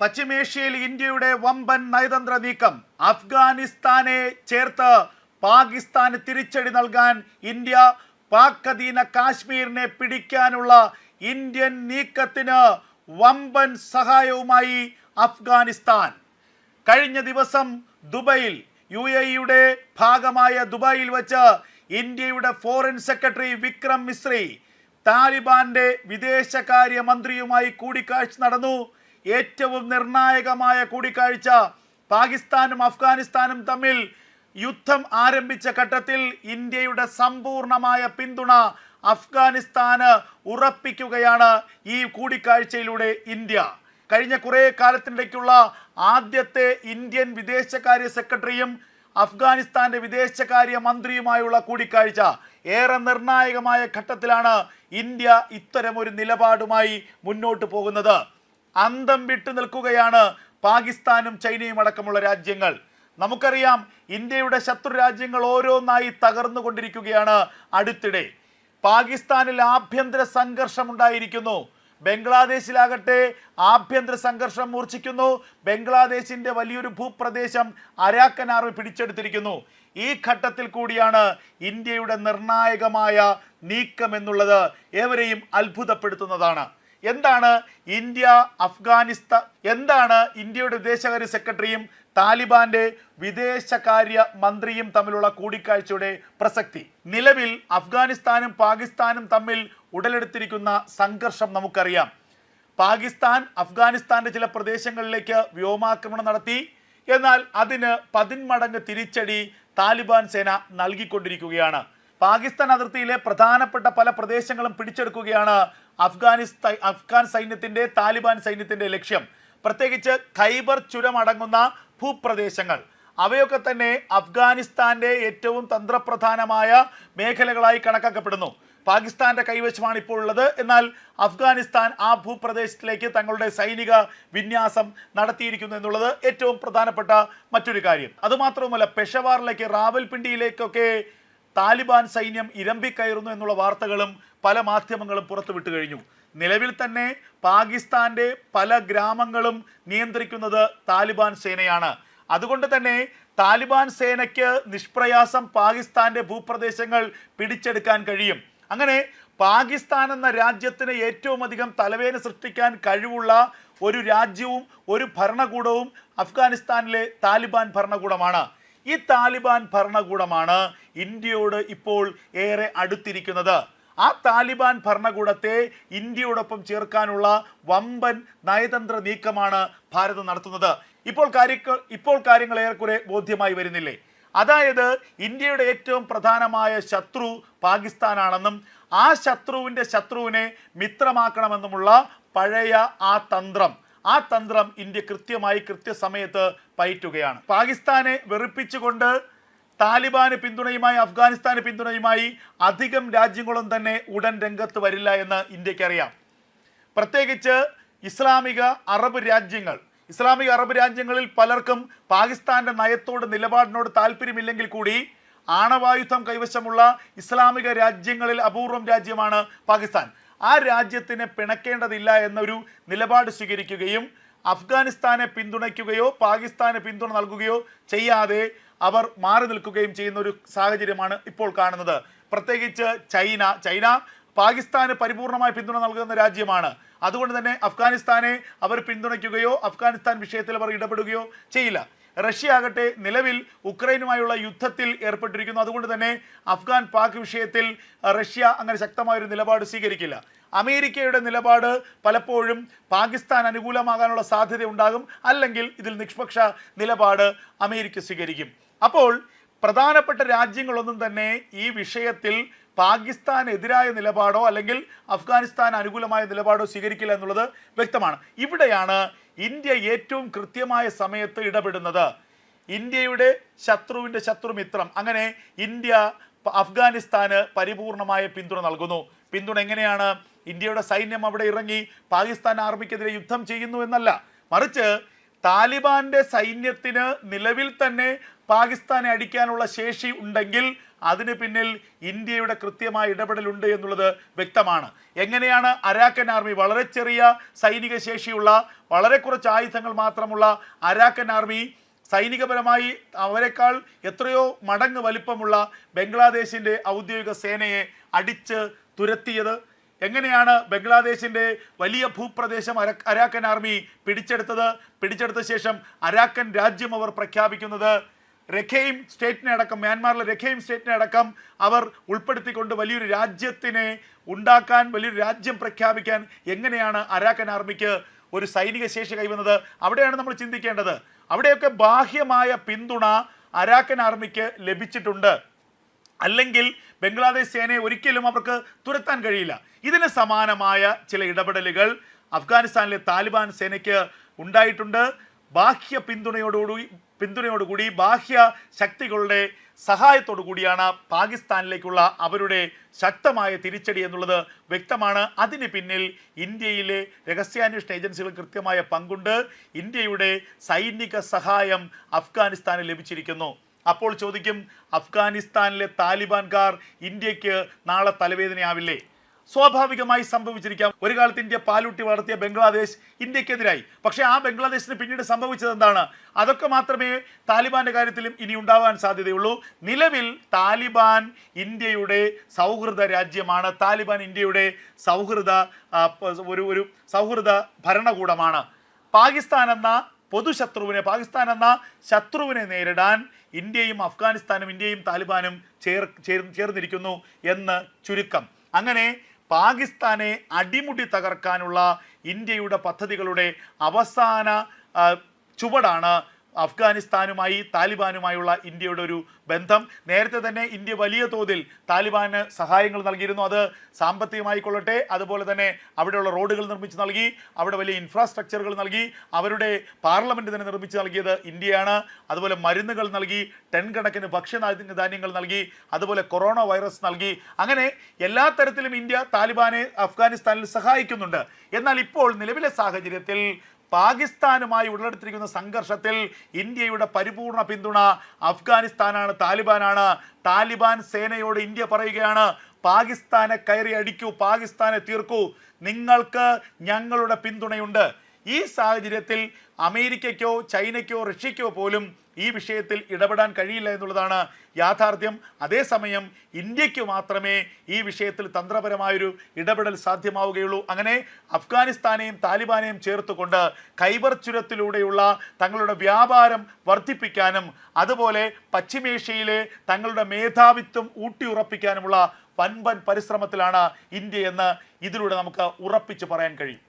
പശ്ചിമേഷ്യയിൽ ഇന്ത്യയുടെ വമ്പൻ നയതന്ത്ര നീക്കം. അഫ്ഗാനിസ്ഥാനെ ചേർത്ത് പാകിസ്ഥാന് തിരിച്ചടി നൽകാൻ ഇന്ത്യ. പാക് അധീന കാശ്മീരിനെ പിടിക്കാനുള്ള ഇന്ത്യൻ നീക്കത്തിന് വമ്പൻ സഹായവുമായി അഫ്ഗാനിസ്ഥാൻ. കഴിഞ്ഞ ദിവസം ദുബൈയിൽ UAE ഭാഗമായ ദുബായിൽ വെച്ച് ഇന്ത്യയുടെ ഫോറിൻ സെക്രട്ടറി വിക്രം മിശ്രി താലിബാന്റെ വിദേശകാര്യ മന്ത്രിയുമായി കൂടിക്കാഴ്ച നടന്നു. ഏറ്റവും നിർണായകമായ കൂടിക്കാഴ്ച. പാകിസ്ഥാനും അഫ്ഗാനിസ്ഥാനും തമ്മിൽ യുദ്ധം ആരംഭിച്ച ഘട്ടത്തിൽ ഇന്ത്യയുടെ സമ്പൂർണമായ പിന്തുണ അഫ്ഗാനിസ്ഥാന് ഉറപ്പിക്കുകയാണ് ഈ കൂടിക്കാഴ്ചയിലൂടെ ഇന്ത്യ. കഴിഞ്ഞ കുറേ കാലത്തിനിടയ്ക്കുള്ള ആദ്യത്തെ ഇന്ത്യൻ വിദേശകാര്യ സെക്രട്ടറിയും അഫ്ഗാനിസ്ഥാന്റെ വിദേശകാര്യ മന്ത്രിയുമായുള്ള കൂടിക്കാഴ്ച. ഏറെ നിർണായകമായ ഘട്ടത്തിലാണ് ഇന്ത്യ ഇത്തരമൊരു നിലപാടുമായി മുന്നോട്ട് പോകുന്നത്. അന്തം വിട്ടു നിൽക്കുകയാണ് പാകിസ്ഥാനും ചൈനയും അടക്കമുള്ള രാജ്യങ്ങൾ. നമുക്കറിയാം, ഇന്ത്യയുടെ ശത്രു രാജ്യങ്ങൾ ഓരോന്നായി തകർന്നുകൊണ്ടിരിക്കുകയാണ്. അടുത്തിടെ പാകിസ്ഥാനിൽ ആഭ്യന്തര സംഘർഷം ഉണ്ടായിരിക്കുന്നു. ബംഗ്ലാദേശിലാകട്ടെ ആഭ്യന്തര സംഘർഷം മൂർച്ഛിക്കുന്നു. ബംഗ്ലാദേശിന്റെ വലിയൊരു ഭൂപ്രദേശം അരാക്കൻ ആർമി പിടിച്ചെടുത്തിരിക്കുന്നു. ഈ ഘട്ടത്തിൽ കൂടിയാണ് ഇന്ത്യയുടെ നിർണായകമായ നീക്കം എന്നുള്ളത് ഏവരെയും അത്ഭുതപ്പെടുത്തുന്നതാണ്. എന്താണ് ഇന്ത്യയുടെ വിദേശകാര്യ സെക്രട്ടറിയും താലിബാന്റെ വിദേശകാര്യ മന്ത്രിയും തമ്മിലുള്ള കൂടിക്കാഴ്ചയുടെ പ്രസക്തി? നിലവിൽ അഫ്ഗാനിസ്ഥാനും പാകിസ്ഥാനും തമ്മിൽ ഉടലെടുത്തിരിക്കുന്ന സംഘർഷം നമുക്കറിയാം. പാകിസ്ഥാൻ അഫ്ഗാനിസ്ഥാന്റെ ചില പ്രദേശങ്ങളിലേക്ക് വ്യോമാക്രമണം നടത്തി. എന്നാൽ അതിന് 10 മടങ്ങ് തിരിച്ചടി താലിബാൻ സേന നൽകിക്കൊണ്ടിരിക്കുകയാണ്. പാകിസ്ഥാൻ അതിർത്തിയിലെ പ്രധാനപ്പെട്ട പല പ്രദേശങ്ങളും പിടിച്ചെടുക്കുകയാണ് അഫ്ഗാൻ സൈന്യത്തിന്റെ താലിബാൻ സൈന്യത്തിന്റെ ലക്ഷ്യം. പ്രത്യേകിച്ച് ഖൈബർ ചുരം അടങ്ങുന്ന ഭൂപ്രദേശങ്ങൾ, അവയൊക്കെ തന്നെ അഫ്ഗാനിസ്ഥാന്റെ ഏറ്റവും തന്ത്രപ്രധാനമായ മേഖലകളായി കണക്കാക്കപ്പെടുന്നു. പാകിസ്ഥാന്റെ കൈവശമാണ് ഇപ്പോൾ ഉള്ളത്. എന്നാൽ അഫ്ഗാനിസ്ഥാൻ ആ ഭൂപ്രദേശത്തിലേക്ക് തങ്ങളുടെ സൈനിക വിന്യാസം നടത്തിയിരിക്കുന്നു എന്നുള്ളത് ഏറ്റവും പ്രധാനപ്പെട്ട മറ്റൊരു കാര്യം. അതുമാത്രവുമല്ല, പെഷവാറിലേക്ക്, റാവൽപിണ്ടിയിലേക്കൊക്കെ താലിബാൻ സൈന്യം ഇരമ്പിക്കയറുന്നു എന്നുള്ള വാർത്തകളും പല മാധ്യമങ്ങളും പുറത്തുവിട്ട് കഴിഞ്ഞു. നിലവിൽ തന്നെ പാകിസ്ഥാന്റെ പല ഗ്രാമങ്ങളും നിയന്ത്രിക്കുന്നത് താലിബാൻ സേനയാണ്. അതുകൊണ്ട് തന്നെ താലിബാൻ സേനയ്ക്ക് നിഷ്പ്രയാസം പാകിസ്ഥാന്റെ ഭൂപ്രദേശങ്ങൾ പിടിച്ചെടുക്കാൻ കഴിയും. അങ്ങനെ പാകിസ്ഥാൻ എന്ന രാജ്യത്തിന് ഏറ്റവും അധികം തലവേദന സൃഷ്ടിക്കാൻ കഴിവുള്ള ഒരു രാജ്യവും ഒരു ഭരണകൂടവും അഫ്ഗാനിസ്ഥാനിലെ താലിബാൻ ഭരണകൂടമാണ്. ഈ താലിബാൻ ഭരണകൂടമാണ് ഇന്ത്യയോട് ഇപ്പോൾ ഏറെ അടുത്തിരിക്കുന്നത്. ആ താലിബാൻ ഭരണകൂടത്തെ ഇന്ത്യയോടൊപ്പം ചേർക്കാനുള്ള വമ്പൻ നയതന്ത്ര നീക്കമാണ് ഭാരതം നടത്തുന്നത്. ഇപ്പോൾ കാര്യങ്ങൾ ഏറെക്കുറെ ബോധ്യമായി വരുന്നില്ലേ? അതായത് ഇന്ത്യയുടെ ഏറ്റവും പ്രധാനമായ ശത്രു പാകിസ്ഥാനാണെന്നും ആ ശത്രുവിനെ മിത്രമാക്കണമെന്നുമുള്ള പഴയ ആ തന്ത്രം ഇന്ത്യ കൃത്യസമയത്ത് പയറ്റുകയാണ്. പാകിസ്ഥാനെ വെറുപ്പിച്ചുകൊണ്ട് താലിബാന് പിന്തുണയുമായി അഫ്ഗാനിസ്ഥാന് പിന്തുണയുമായി അധികം രാജ്യങ്ങളും തന്നെ ഉടൻ രംഗത്ത് വരില്ല എന്ന് ഇന്ത്യക്കറിയാം. പ്രത്യേകിച്ച് ഇസ്ലാമിക അറബ് രാജ്യങ്ങളിൽ പലർക്കും പാകിസ്ഥാന്റെ നിലപാടിനോട് താല്പര്യമില്ലെങ്കിൽ കൂടി ആണവായുധം കൈവശമുള്ള ഇസ്ലാമിക രാജ്യങ്ങളിൽ അപൂർവം രാജ്യമാണ് പാകിസ്ഥാൻ. ആ രാജ്യത്തിനെ പിണക്കേണ്ടതില്ല എന്നൊരു നിലപാട് സ്വീകരിക്കുകയും അഫ്ഗാനിസ്ഥാനെ പിന്തുണയ്ക്കുകയോ പാകിസ്ഥാന് പിന്തുണ നൽകുകയോ ചെയ്യാതെ അവർ മാറി നിൽക്കുകയും ചെയ്യുന്ന ഒരു സാഹചര്യമാണ് ഇപ്പോൾ കാണുന്നത്. പ്രത്യേകിച്ച് ചൈന പാകിസ്ഥാന് പരിപൂർണമായി പിന്തുണ നൽകുന്ന രാജ്യമാണ്. അതുകൊണ്ട് തന്നെ അഫ്ഗാനിസ്ഥാനെ അവർ പിന്തുണയ്ക്കുകയോ അഫ്ഗാനിസ്ഥാൻ വിഷയത്തിൽ അവർ ഇടപെടുകയോ ചെയ്യില്ല. റഷ്യ ആകട്ടെ നിലവിൽ ഉക്രൈനുമായുള്ള യുദ്ധത്തിൽ ഏർപ്പെട്ടിരിക്കുന്നു. അതുകൊണ്ട് തന്നെ അഫ്ഗാൻ പാക് വിഷയത്തിൽ റഷ്യ അങ്ങനെ ശക്തമായൊരു നിലപാട് സ്വീകരിക്കില്ല. അമേരിക്കയുടെ നിലപാട് പലപ്പോഴും പാകിസ്ഥാൻ അനുകൂലമാകാനുള്ള സാധ്യത ഉണ്ടാകും. അല്ലെങ്കിൽ ഇതിൽ നിഷ്പക്ഷ നിലപാട് അമേരിക്ക സ്വീകരിക്കും. അപ്പോൾ പ്രധാനപ്പെട്ട രാജ്യങ്ങളൊന്നും തന്നെ ഈ വിഷയത്തിൽ പാകിസ്ഥാനെതിരായ നിലപാടോ അല്ലെങ്കിൽ അഫ്ഗാനിസ്ഥാൻ അനുകൂലമായ നിലപാടോ സ്വീകരിക്കില്ല എന്നുള്ളത് വ്യക്തമാണ്. ഇവിടെയാണ് ഇന്ത്യ ഏറ്റവും കൃത്യമായ സമയത്ത് ഇടപെടുന്നത്. ഇന്ത്യയുടെ ശത്രുവിൻ്റെ ശത്രുമിത്രം. അങ്ങനെ ഇന്ത്യ അഫ്ഗാനിസ്ഥാന് പരിപൂർണമായ പിന്തുണ നൽകുന്നു. പിന്തുണ എങ്ങനെയാണ്? ഇന്ത്യയുടെ സൈന്യം അവിടെ ഇറങ്ങി പാകിസ്ഥാൻ ആർമിക്കെതിരെ യുദ്ധം ചെയ്യുന്നു എന്നല്ല, മറിച്ച് താലിബാന്റെ സൈന്യത്തിന് നിലവിൽ തന്നെ പാകിസ്ഥാനെ അടിക്കാനുള്ള ശേഷി ഉണ്ടെങ്കിൽ അതിന് പിന്നിൽ ഇന്ത്യയുടെ കൃത്യമായ ഇടപെടലുണ്ട് എന്നുള്ളത് വ്യക്തമാണ്. എങ്ങനെയാണ് അരാക്കൻ ആർമി, വളരെ ചെറിയ സൈനിക ശേഷിയുള്ള വളരെ കുറച്ച് ആയുധങ്ങൾ മാത്രമുള്ള അരാക്കൻ ആർമി സൈനികപരമായി അവരെക്കാൾ എത്രയോ മടങ്ങ് വലിപ്പമുള്ള ബംഗ്ലാദേശിൻ്റെ ഔദ്യോഗിക സേനയെ അടിച്ച് തുരത്തിയത്? എങ്ങനെയാണ് ബംഗ്ലാദേശിൻ്റെ വലിയ ഭൂപ്രദേശം അരാക്കൻ ആർമി പിടിച്ചെടുത്ത ശേഷം അരാക്കൻ രാജ്യം അവർ പ്രഖ്യാപിക്കുന്നത്? രഖൈൻ സ്റ്റേറ്റിനെ അടക്കം, മ്യാൻമാറിലെ രഖൈൻ സ്റ്റേറ്റിനെ അടക്കം അവർ ഉൾപ്പെടുത്തിക്കൊണ്ട് വലിയൊരു രാജ്യത്തിനെ ഉണ്ടാക്കാൻ, വലിയൊരു രാജ്യം പ്രഖ്യാപിക്കാൻ എങ്ങനെയാണ് അരാക്കൻ ആർമിക്ക് ഒരു സൈനിക ശേഷി കൈവന്നത്? അവിടെയാണ് നമ്മൾ ചിന്തിക്കേണ്ടത്. അവിടെയൊക്കെ ബാഹ്യമായ പിന്തുണ അരാക്കൻ ആർമിക്ക് ലഭിച്ചിട്ടുണ്ട്. അല്ലെങ്കിൽ ബംഗ്ലാദേശ് സേനയെ ഒരിക്കലും അവർക്ക് തുരത്താൻ കഴിയില്ല. ഇതിന് സമാനമായ ചില ഇടപെടലുകൾ അഫ്ഗാനിസ്ഥാനിലെ താലിബാൻ സേനയ്ക്ക് ഉണ്ടായിട്ടുണ്ട്. ബാഹ്യ പിന്തുണയോടുകൂടി ബാഹ്യ ശക്തികളുടെ സഹായത്തോടു കൂടിയാണ് പാകിസ്ഥാനിലേക്കുള്ള അവരുടെ ശക്തമായ തിരിച്ചടി എന്നുള്ളത് വ്യക്തമാണ്. അതിന് പിന്നിൽ ഇന്ത്യയിലെ രഹസ്യാന്വേഷണ ഏജൻസികൾ കൃത്യമായ പങ്കുണ്ട്. ഇന്ത്യയുടെ സൈനിക സഹായം അഫ്ഗാനിസ്ഥാന് ലഭിച്ചിരിക്കുന്നു. അപ്പോൾ ചോദിക്കും, അഫ്ഗാനിസ്ഥാനിലെ താലിബാൻകാർ ഇന്ത്യക്ക് നാളെ തലവേദനയാവില്ലേ? സ്വാഭാവികമായി സംഭവിച്ചിരിക്കാം. ഒരു കാലത്ത് ഇന്ത്യ പാലൂട്ടി വളർത്തിയ ബംഗ്ലാദേശ് ഇന്ത്യക്കെതിരായി. പക്ഷേ ആ ബംഗ്ലാദേശിന് പിന്നീട് സംഭവിച്ചത് എന്താണ്? അതൊക്കെ മാത്രമേ താലിബാന്റെ കാര്യത്തിലും ഇനി ഉണ്ടാവാൻ സാധ്യതയുള്ളൂ. നിലവിൽ താലിബാൻ ഇന്ത്യയുടെ സൗഹൃദ രാജ്യമാണ്. താലിബാൻ ഇന്ത്യയുടെ ഒരു സൗഹൃദ ഭരണകൂടമാണ്. പാകിസ്ഥാൻ എന്ന പാകിസ്ഥാൻ എന്ന ശത്രുവിനെ നേരിടാൻ ഇന്ത്യയും അഫ്ഗാനിസ്ഥാനും, ഇന്ത്യയും താലിബാനും ചേർന്നിരിക്കുന്നു എന്ന് ചുരുക്കം. അങ്ങനെ പാകിസ്ഥാനെ അടിമുടി തകർക്കാനുള്ള ഇന്ത്യയുടെ പദ്ധതികളുടെ അവസാന ചുവടാണ് അഫ്ഗാനിസ്ഥാനുമായി താലിബാനുമായുള്ള ഇന്ത്യയുടെ ഒരു ബന്ധം. നേരത്തെ തന്നെ ഇന്ത്യ വലിയ തോതിൽ താലിബാന് സഹായങ്ങൾ നൽകിയിരുന്നു. അത് സാമ്പത്തികമായി കൊള്ളട്ടെ, അതുപോലെ തന്നെ അവിടെയുള്ള റോഡുകൾ നിർമ്മിച്ച് നൽകി, അവിടെ വലിയ ഇൻഫ്രാസ്ട്രക്ചറുകൾ നൽകി, അവരുടെ പാർലമെൻറ്റ് തന്നെ നിർമ്മിച്ച് നൽകിയത് ഇന്ത്യയാണ്. അതുപോലെ മരുന്നുകൾ നൽകി, ടൺ കണക്കിന് ഭക്ഷ്യധാന്യങ്ങൾ നൽകി, അതുപോലെ കൊറോണ വൈറസ് നൽകി. അങ്ങനെ എല്ലാ തരത്തിലും ഇന്ത്യ താലിബാനെ അഫ്ഗാനിസ്ഥാനിൽ സഹായിക്കുന്നുണ്ട്. എന്നാൽ ഇപ്പോൾ നിലവിലെ സാഹചര്യത്തിൽ പാകിസ്ഥാനുമായി ഉടലെടുത്തിരിക്കുന്ന സംഘർഷത്തിൽ ഇന്ത്യയുടെ പരിപൂർണ പിന്തുണ അഫ്ഗാനിസ്ഥാനാണ്, താലിബാനാണ്. താലിബാൻ സേനയോട് ഇന്ത്യ പറയുകയാണ്, പാകിസ്ഥാനെ കയറി അടിക്കൂ, പാകിസ്ഥാനെ തീർക്കൂ, നിങ്ങൾക്ക് ഞങ്ങളുടെ പിന്തുണയുണ്ട്. ഈ സാഹചര്യത്തിൽ അമേരിക്കയ്ക്കോ ചൈനയ്ക്കോ റഷ്യയ്ക്കോ പോലും ഈ വിഷയത്തിൽ ഇടപെടാൻ കഴിയില്ല എന്നുള്ളതാണ് യാഥാർത്ഥ്യം. അതേസമയം ഇന്ത്യക്ക് മാത്രമേ ഈ വിഷയത്തിൽ തന്ത്രപരമായൊരു ഇടപെടൽ സാധ്യമാവുകയുള്ളൂ. അങ്ങനെ അഫ്ഗാനിസ്ഥാനെയും താലിബാനെയും ചേർത്തുകൊണ്ട് ഖൈബർ ചുരത്തിലൂടെയുള്ള തങ്ങളുടെ വ്യാപാരം വർദ്ധിപ്പിക്കാനും അതുപോലെ പശ്ചിമേഷ്യയിലെ തങ്ങളുടെ മേധാവിത്വം ഊട്ടിയുറപ്പിക്കാനുമുള്ള വൻപൻ പരിശ്രമത്തിലാണ് ഇന്ത്യ എന്ന് ഇതിലൂടെ നമുക്ക് ഉറപ്പിച്ച് പറയാൻ കഴിയും.